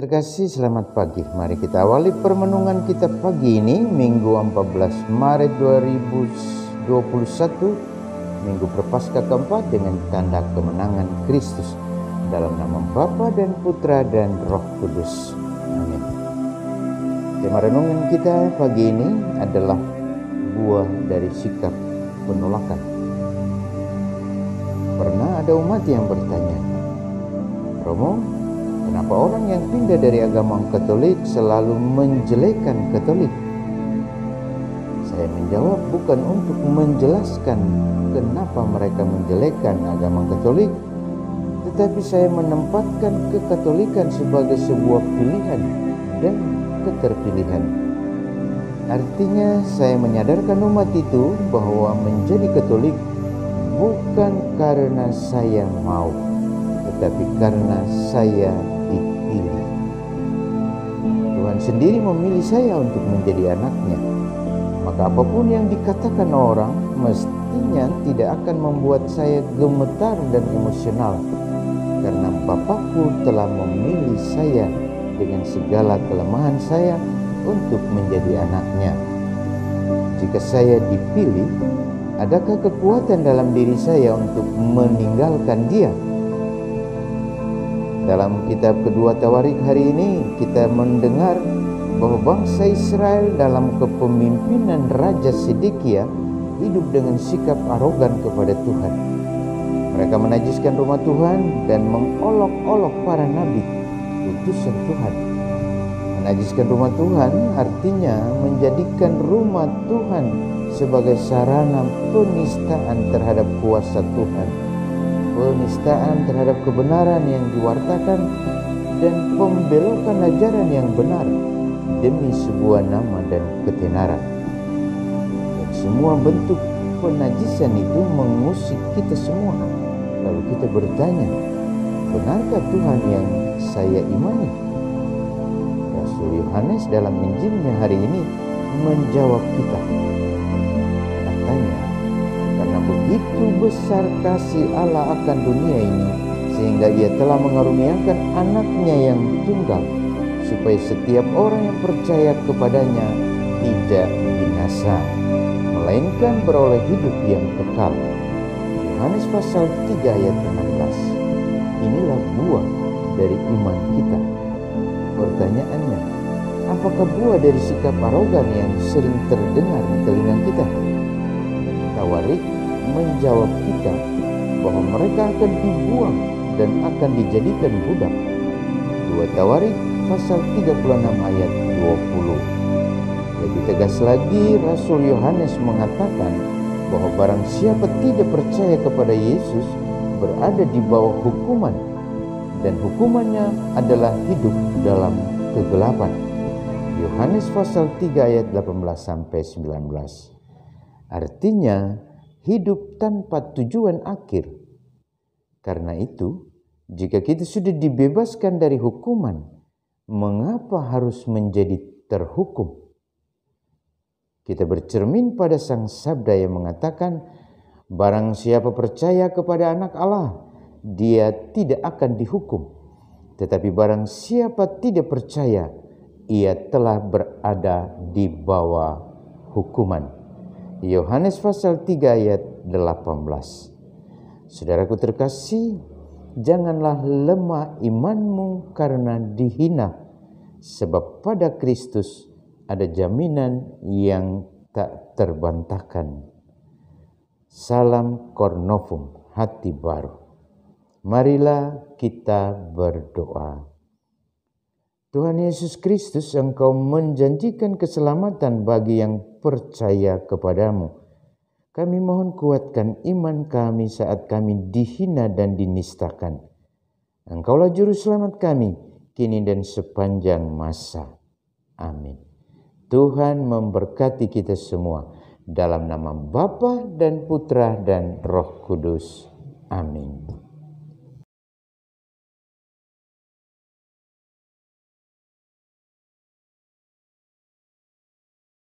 terkasih, selamat pagi. Mari kita awali permenungan kita pagi ini, Minggu 14 Maret 2021, Minggu Prapaskah keempat dengan tanda kemenangan Kristus. Dalam nama Bapa dan Putra dan Roh Kudus. Amin. Tema renungan kita pagi ini adalah buah dari sikap penolakan. Pernah ada umat yang bertanya, Romo, kenapa orang yang pindah dari agama Katolik selalu menjelekan Katolik? Saya menjawab bukan untuk menjelaskan kenapa mereka menjelekan agama Katolik, tetapi saya menempatkan kekatolikan sebagai sebuah pilihan dan keterpilihan. Artinya saya menyadarkan umat itu bahwa menjadi Katolik bukan karena saya mau, tetapi karena saya dipilih. Tuhan sendiri memilih saya untuk menjadi anaknya. Maka apapun yang dikatakan orang mestinya tidak akan membuat saya gemetar dan emosional, karena Bapakku telah memilih saya dengan segala kelemahan saya untuk menjadi anaknya. Jika saya dipilih, adakah kekuatan dalam diri saya untuk meninggalkan Dia? Dalam kitab kedua Tawarik hari ini kita mendengar bahwa bangsa Israel dalam kepemimpinan Raja Sedekia hidup dengan sikap arogan kepada Tuhan. Mereka menajiskan rumah Tuhan dan mengolok-olok para nabi, utusan Tuhan. Menajiskan rumah Tuhan artinya menjadikan rumah Tuhan sebagai sarana penistaan terhadap kuasa Tuhan, penistaan terhadap kebenaran yang diwartakan, dan pembelokan ajaran yang benar demi sebuah nama dan ketenaran. Dan semua bentuk penajisan itu mengusik kita semua. Lalu kita bertanya, benarkah Tuhan yang saya imani? Rasul Yohanes dalam Injilnya hari ini menjawab kita. Katanya, karena begitu besar kasih Allah akan dunia ini, sehingga Ia telah mengaruniakan anaknya yang tunggal, supaya setiap orang yang percaya kepadanya tidak binasa, melainkan beroleh hidup yang kekal. Yohanes pasal 3 ayat 16. Inilah buah dari iman kita. Pertanyaannya, apakah buah dari sikap arogan yang sering terdengar di telinga kita? Tawarik menjawab kita bahwa mereka akan dibuang dan akan dijadikan budak. 2 Tawarik pasal 36 ayat 20. Lebih tegas lagi, Rasul Yohanes mengatakan bahwa barang siapa tidak percaya kepada Yesus berada di bawah hukuman, dan hukumannya adalah hidup dalam kegelapan. Yohanes pasal 3 ayat 18-19. Artinya hidup tanpa tujuan akhir. Karena itu, jika kita sudah dibebaskan dari hukuman, mengapa harus menjadi terhukum? Kita bercermin pada Sang Sabda yang mengatakan, barang siapa percaya kepada Anak Allah, dia tidak akan dihukum. Tetapi barang siapa tidak percaya, ia telah berada di bawah hukuman. Yohanes pasal 3 ayat 18. Saudaraku terkasih, janganlah lemah imanmu karena dihina, sebab pada Kristus ada jaminan yang tak terbantahkan. Salam Cor Novum, hati baru. Marilah kita berdoa. Tuhan Yesus Kristus, Engkau menjanjikan keselamatan bagi yang percaya kepadamu. Kami mohon kuatkan iman kami saat kami dihina dan dinistakan. Engkaulah juru selamat kami, kini dan sepanjang masa. Amin. Tuhan memberkati kita semua. Dalam nama Bapa dan Putra dan Roh Kudus. Amin.